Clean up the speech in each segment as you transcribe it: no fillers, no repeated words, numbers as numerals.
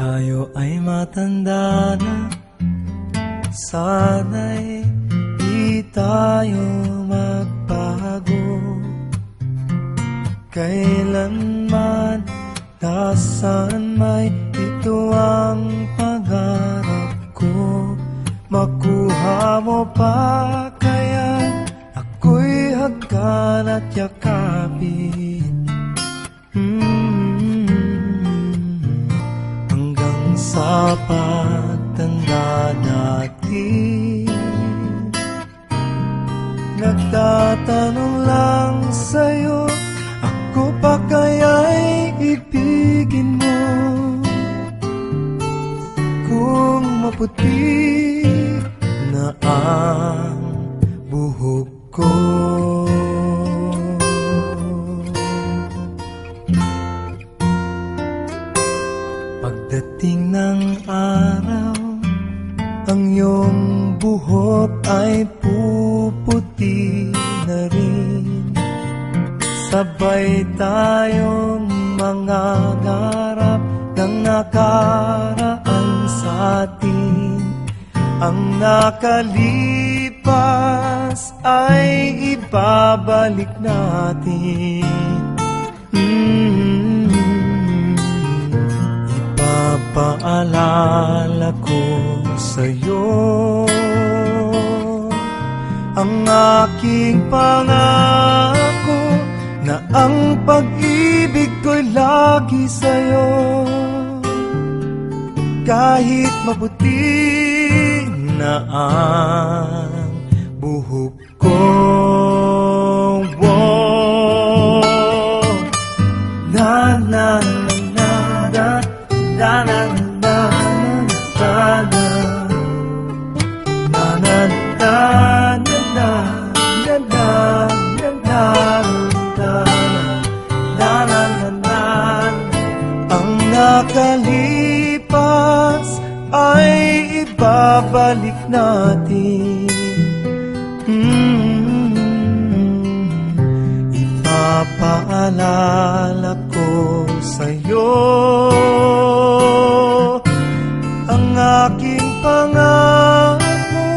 Tayo ay matanda na, sana'y di tayo magbago. Kailanman, nasaan may ito ang pangarap ko. Makuha mo pa kaya ako'y hagkan at yakapin. Hanggang sa pagtanda natin, nagtatanong lang sa'yo, ako pa kaya'y ibigin mo? Kung maputi na ang buhok ko, pagdating ng araw, ang iyong buhok ay puputi na rin. Sabay tayong mangangarap ng nakaraan sa atin. Ang nakalipas ay ibabalik natin. Ipapaalala ko sa'yo ang aking pangako, na ang pag-ibig ko'y lagi sa'yo. Kahit maputi na ang buhok ko, na na na na na na na na na nakalipas ay ibabalik natin. Ipapaalala ko sa'yo ang aking pangako,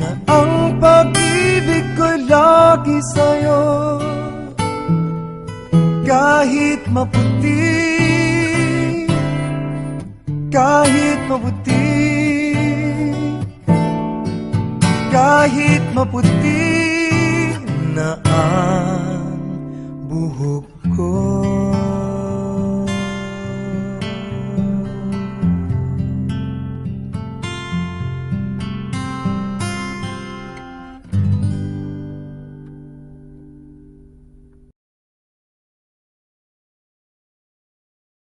na ang pag-ibig ko'y lagi sa'yo. Kahit maputi, kahit maputi, kahit maputi